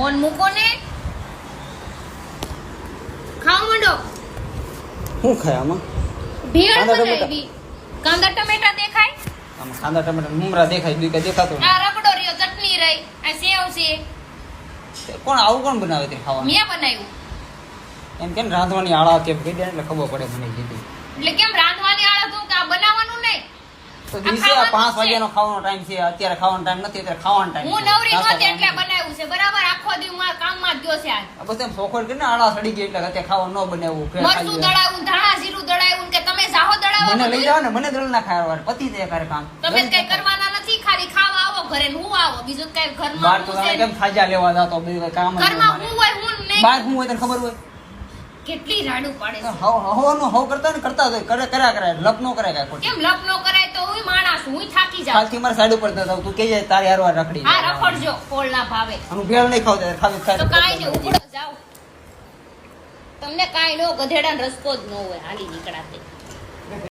Phone મૂકો ને, ખાવ મંડો. શું ખાય આમાં? ભેળ કાંદા બનાવી. કાંદા ટમેટા દેખાય? આમાં કાંદા ટમેટા મુમરા દેખાય, બીજું કઈ દેખાતું આ રગડો રહ્યો, ચટણી રહી, આ સેવ છે. નથી. કોણ આવું કોણ બનાવે તે ખાવાનું? મેં બનાવ્યું. એમ કેમ રાંધવાની આળા કેમ કહી દે એટલે ખબર પડે મને કીધું. એટલે કેમ રાંધવાની આળસ હું કે આ બનાવવાનું નહીં? તો આ દિવસે ખાવાનું 5 છે. વાગ્યાનો ખાવાનો ટાઈમ છે, અત્યારે ખાવાનો ટાઈમ નથી, અત્યારે ખાવાનો ટાઈમ હું નવરી નહોતી એટલે બનાવ્યું છે. બરાબર આખો દિવસ મારા કામમાં જ ગયો છે આજ. બસ એમ સોખોડ કરીને આળા સડી ગઈ એટલે અત્યારે ખાવાનું ન બનાવવું. ફેર ખાઈ મરચું લેવાનું. દળાવું, ધાણા જીરું દળાવું કે તમે જાહો દળાવો. મને લઈ જાવ ને, મને દળ ના ખાવા પતિ દે કરે કામ. તમે કઈ કરવાના નથી, ખાલી ખાવા આવો ઘરે ને હું આવો, બીજું કઈ બહાર ઘરમાં તો હું તમે છે કેમ ખાજા લેવા જાતો, બધું કામ જ ઘરમાં નહીં હું હોય હું મારે. નહીં. બહાર હું હોય તને ખબર હોય? કેટલી રાડું પાડે છે. હવાનું હવ કરતા ને કરતા જ હોય. કર્યા કરાય લપ નો કરાય કાંઈ ખોટી. કેમ લપ નો કરાય તો હું માણસ છું, હું થાકી જાઉં. કાલથી મારે સાઈડ ઉપર ન થાવ, તું કહેજે તારી હારવાર રખડી હા રખડજો, કોળના ભાવે. આનું ભેળ નહીં ખાવ ત્યારે ખાવી તો કાંઈ ખાવી નહીં, ઉપડો જાઓ. તમને કાંઈ નો ગધેડા રસ્તો જ ન હોય, હાલી નીકળાતે.